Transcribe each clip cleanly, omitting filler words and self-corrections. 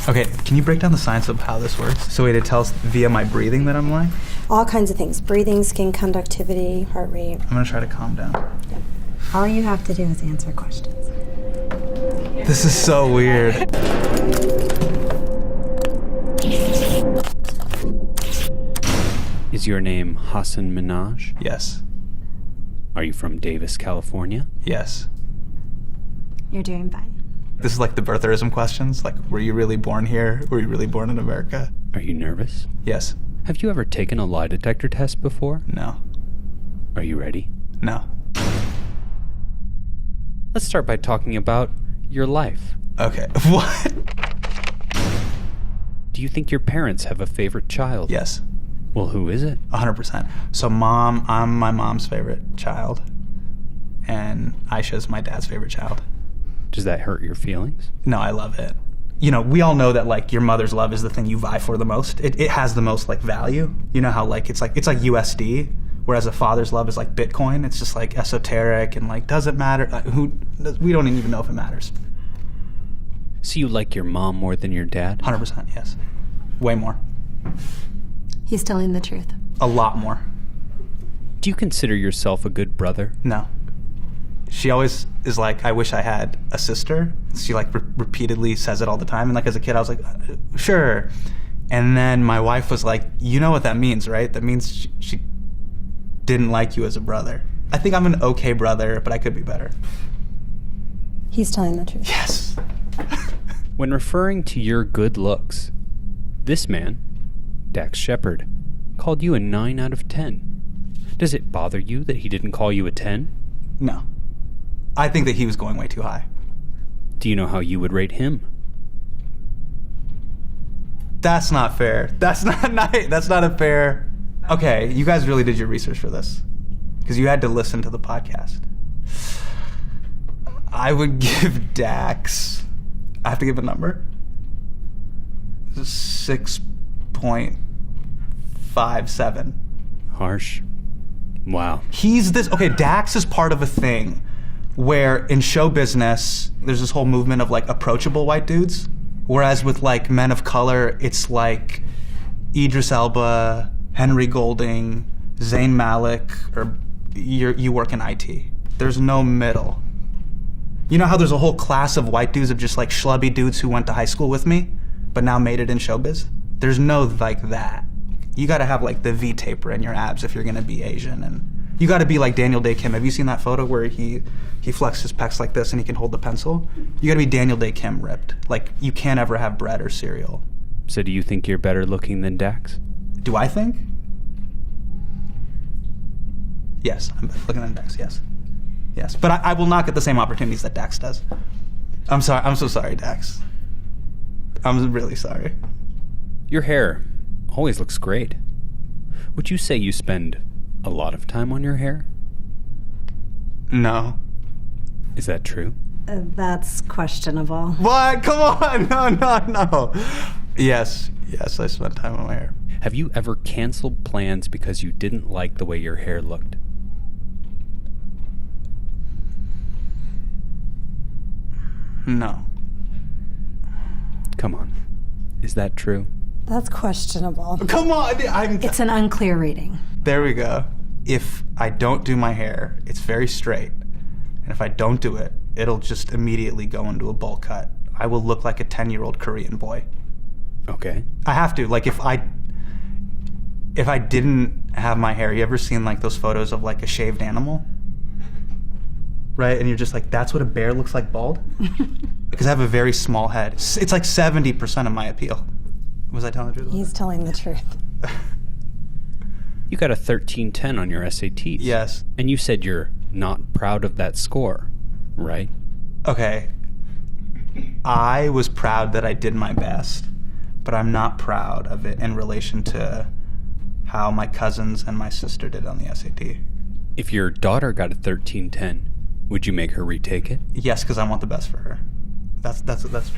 Okay, can you break down the science of how this works? So wait, it tells via my breathing that I'm lying? All kinds of things. Breathing, skin conductivity, heart rate. I'm gonna try to calm down. Yep. All you have to do is answer questions. This is so weird. Is your name Hasan Minhaj? Yes. Are you from Davis, California? Yes. You're doing fine. This is like the birtherism questions. Like, were you really born here? Were you really born in America? Are you nervous? Yes. Have you ever taken a lie detector test before? No. Are you ready? No. Let's start by talking about your life. Okay. What? Do you think your parents have a favorite child? Yes. Well, who is it? 100%. So mom, I'm my mom's favorite child. And Aisha's my dad's favorite child. Does that hurt your feelings? No, I love it. You know, we all know that like your mother's love is the thing you vie for the most. It has the most like value. You know how like it's like USD, whereas a father's love is like Bitcoin. It's just like esoteric and like doesn't matter. We don't even know if it matters. So you like your mom more than your dad? 100%, yes. Way more. He's telling the truth. A lot more. Do you consider yourself a good brother? No. She always is like, I wish I had a sister. She like repeatedly says it all the time. And like as a kid, I was like, sure. And then my wife was like, you know what that means, right? That means she didn't like you as a brother. I think I'm an okay brother, but I could be better. He's telling the truth. Yes. When referring to your good looks, this man, Dax Shepard, called you a 9 out of 10. Does it bother you that he didn't call you a 10? No. I think that he was going way too high. Do you know how you would rate him? That's not fair. That's not a fair... Okay, you guys really did your research for this. Because you had to listen to the podcast. I would give Dax... I have to give a number? 6.57. Harsh. Wow. He's this... Okay, Dax is part of a thing where in show business, there's this whole movement of like approachable white dudes. Whereas with like men of color, it's like Idris Elba, Henry Golding, Zayn Malik, or you work in IT. There's no middle. You know how there's a whole class of white dudes of just like schlubby dudes who went to high school with me, but now made it in showbiz? There's no like that. You gotta have like the V taper in your abs if you're gonna be Asian, and you gotta be like Daniel Day Kim. Have you seen that photo where he flexes his pecs like this and he can hold the pencil? You gotta be Daniel Day Kim ripped. Like, you can't ever have bread or cereal. So do you think you're better looking than Dax? Do I think? Yes, I'm looking at Dax, yes. Yes, but I will not get the same opportunities that Dax does. I'm sorry, I'm so sorry, Dax. I'm really sorry. Your hair always looks great. Would you say you spend a lot of time on your hair? No. Is that true? That's questionable. What? Come on, no. Yes, I spent time on my hair. Have you ever canceled plans because you didn't like the way your hair looked? No. Come on. Is that true? That's questionable. Come on, It's an unclear reading. There we go. If I don't do my hair, it's very straight. And if I don't do it, it'll just immediately go into a bowl cut. I will look like a 10-year-old Korean boy. Okay. I have to. Like, if I didn't have my hair, you ever seen like those photos of like a shaved animal? Right? And you're just like, that's what a bear looks like bald? Because I have a very small head. It's like 70% of my appeal. Was I telling the truth? He's telling the truth. You got a 1310 on your SATs. Yes. And you said you're not proud of that score, right? Okay. I was proud that I did my best, but I'm not proud of it in relation to how my cousins and my sister did on the SAT. If your daughter got a 1310, would you make her retake it? Yes, because I want the best for her. That's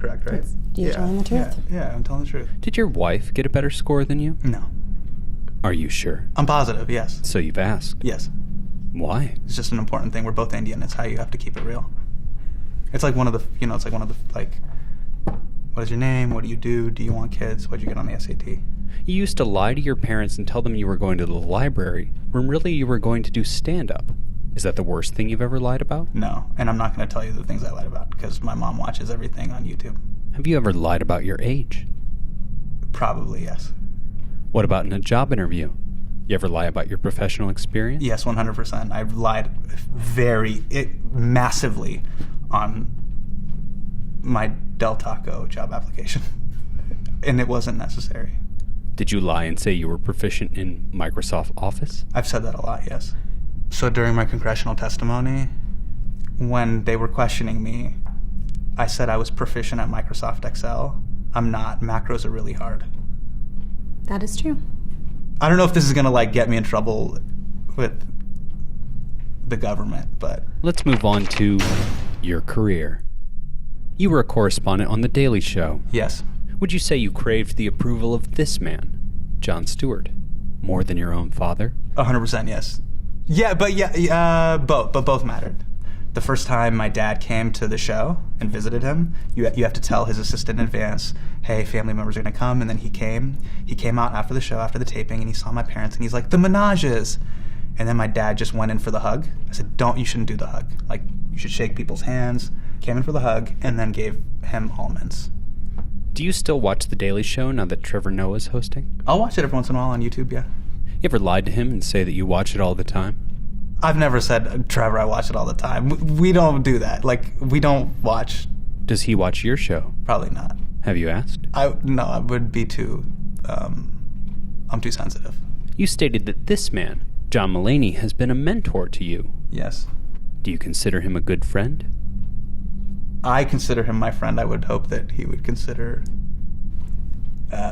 correct, right? You're telling the truth. Yeah, I'm telling the truth. Did your wife get a better score than you? No. Are you sure? I'm positive, yes. So you've asked? Yes. Why? It's just an important thing. We're both Indian. It's how you have to keep it real. It's like one of the What is your name? What do you do? Do you want kids? What'd you get on the SAT? You used to lie to your parents and tell them you were going to the library when really you were going to do stand-up. Is that the worst thing you've ever lied about? No, and I'm not going to tell you the things I lied about because my mom watches everything on YouTube. Have you ever lied about your age? Probably, yes. What about in a job interview? You ever lie about your professional experience? Yes, 100%. I've lied massively on my Del Taco job application, and it wasn't necessary. Did you lie and say you were proficient in Microsoft Office? I've said that a lot, yes. So during my congressional testimony, when they were questioning me, I said I was proficient at Microsoft Excel. I'm not. Macros are really hard. That is true. I don't know if this is gonna get me in trouble with the government, but... Let's move on to your career. You were a correspondent on The Daily Show. Yes. Would you say you craved the approval of this man, Jon Stewart, more than your own father? 100% yes. Yeah, but both mattered. The first time my dad came to the show and visited him, you have to tell his assistant in advance, hey, family members are going to come, and then he came. He came out after the show, after the taping, and he saw my parents, and he's like, the Minhajes. And then my dad just went in for the hug. I said, you shouldn't do the hug. You should shake people's hands. Came in for the hug, and then gave him almonds. Do you still watch The Daily Show now that Trevor Noah's hosting? I'll watch it every once in a while on YouTube, yeah. You ever lied to him and say that you watch it all the time? I've never said, Trevor, I watch it all the time. We don't do that. We don't watch. Does he watch your show? Probably not. Have you asked? No, I would be too, I'm too sensitive. You stated that this man, John Mulaney, has been a mentor to you. Yes. Do you consider him a good friend? I consider him my friend. I would hope that he would consider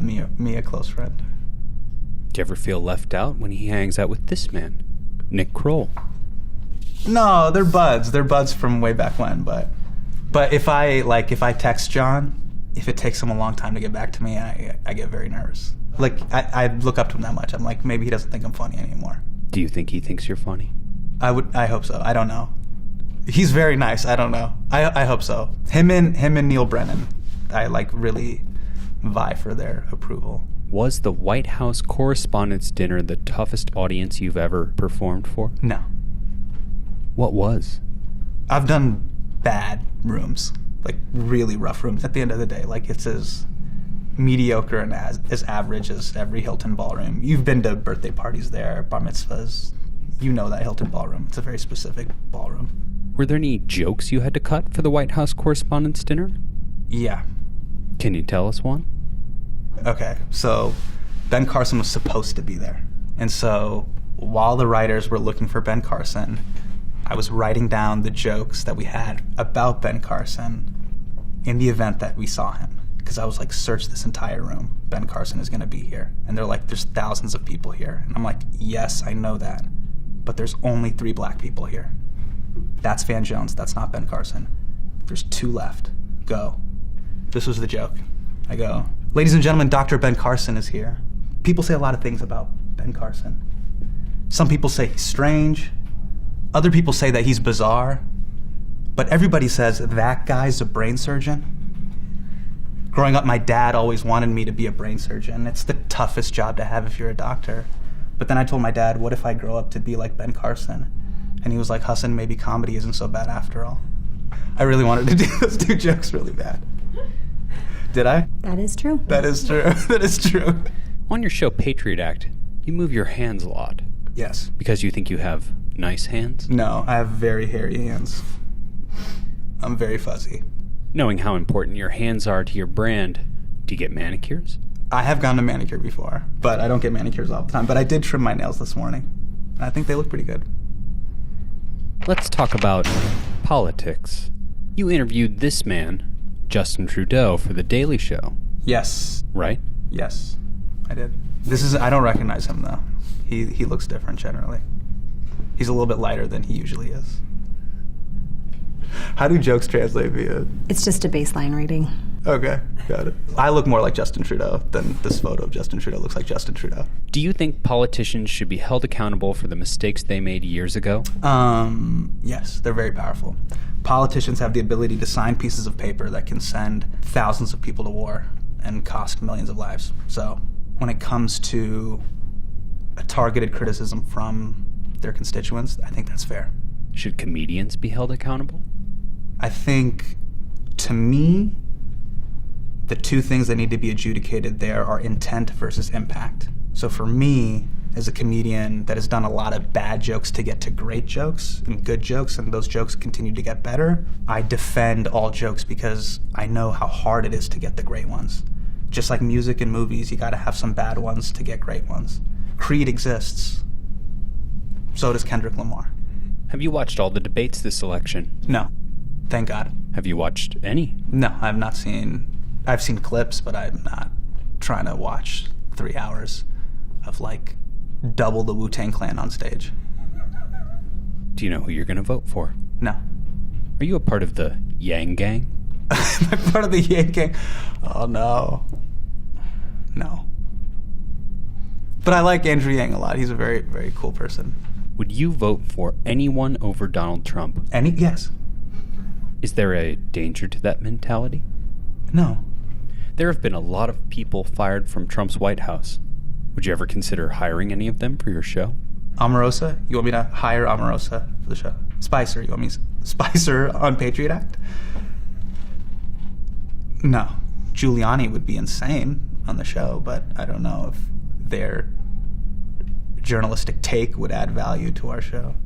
me a close friend. Do you ever feel left out when he hangs out with this man, Nick Kroll? No, they're buds. They're buds from way back when. But if I text John, if it takes him a long time to get back to me, I get very nervous. I look up to him that much. I'm like, maybe he doesn't think I'm funny anymore. Do you think he thinks you're funny? I hope so. I don't know. He's very nice. I don't know. I hope so. Him and Neil Brennan, I really vie for their approval. Was the White House Correspondents' Dinner the toughest audience you've ever performed for? No. What was? I've done bad rooms, really rough rooms. At the end of the day, it's as mediocre and as average as every Hilton ballroom. You've been to birthday parties there, bar mitzvahs. You know that Hilton ballroom. It's a very specific ballroom. Were there any jokes you had to cut for the White House Correspondents' Dinner? Yeah. Can you tell us one? Okay, so Ben Carson was supposed to be there. And so while the writers were looking for Ben Carson, I was writing down the jokes that we had about Ben Carson in the event that we saw him. Because I was search this entire room. Ben Carson is going to be here. And they're like, there's thousands of people here. And I'm like, yes, I know that. But there's only 3 black people here. That's Van Jones. That's not Ben Carson. There's 2 left. Go. This was the joke. I go, ladies and gentlemen, Dr. Ben Carson is here. People say a lot of things about Ben Carson. Some people say he's strange. Other people say that he's bizarre. But everybody says that guy's a brain surgeon. Growing up, my dad always wanted me to be a brain surgeon. It's the toughest job to have if you're a doctor. But then I told my dad, what if I grow up to be like Ben Carson? And he was like, Hasan, maybe comedy isn't so bad after all. I really wanted to do those 2 jokes really bad. Did I? That is true. That is true. That is true. On your show Patriot Act, you move your hands a lot. Yes. Because you think you have nice hands? No, I have very hairy hands. I'm very fuzzy. Knowing how important your hands are to your brand, do you get manicures? I have gone to manicure before, but I don't get manicures all the time. But I did trim my nails this morning. And I think they look pretty good. Let's talk about politics. You interviewed this man, Justin Trudeau, for The Daily Show. Yes. Right? Yes, I did. I don't recognize him, though. He looks different, generally. He's a little bit lighter than he usually is. How do jokes translate via? It's just a baseline reading. Okay, got it. I look more like Justin Trudeau than this photo of Justin Trudeau looks like Justin Trudeau. Do you think politicians should be held accountable for the mistakes they made years ago? Yes, they're very powerful. Politicians have the ability to sign pieces of paper that can send thousands of people to war and cost millions of lives. So when it comes to a targeted criticism from their constituents, I think that's fair. Should comedians be held accountable? I think, to me, the two things that need to be adjudicated there are intent versus impact. So for me, as a comedian that has done a lot of bad jokes to get to great jokes and good jokes, and those jokes continue to get better, I defend all jokes because I know how hard it is to get the great ones. Just like music and movies, you gotta have some bad ones to get great ones. Creed exists. So does Kendrick Lamar. Have you watched all the debates this election? No. Thank God. Have you watched any? No, I've not seen... I've seen clips, but I'm not trying to watch 3 hours of, like, double the Wu-Tang Clan on stage. Do you know who you're going to vote for? No. Are you a part of the Yang Gang? Am I part of the Yang Gang? Oh, no. No. But I like Andrew Yang a lot. He's a very, very cool person. Would you vote for anyone over Donald Trump? Yes. Is there a danger to that mentality? No. There have been a lot of people fired from Trump's White House. Would you ever consider hiring any of them for your show? Omarosa? You want me to hire Omarosa for the show? Spicer? You want me Spicer on Patriot Act? No. Giuliani would be insane on the show, but I don't know if their journalistic take would add value to our show.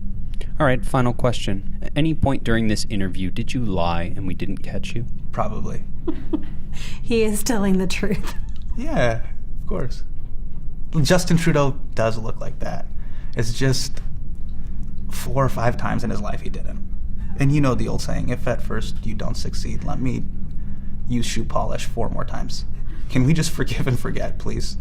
All right, final question. At any point during this interview, did you lie and we didn't catch you? Probably. He is telling the truth. Yeah, of course. Justin Trudeau does look like that. It's just 4 or 5 times in his life he didn't. And you know the old saying, if at first you don't succeed, let me use shoe polish 4 more times. Can we just forgive and forget, please?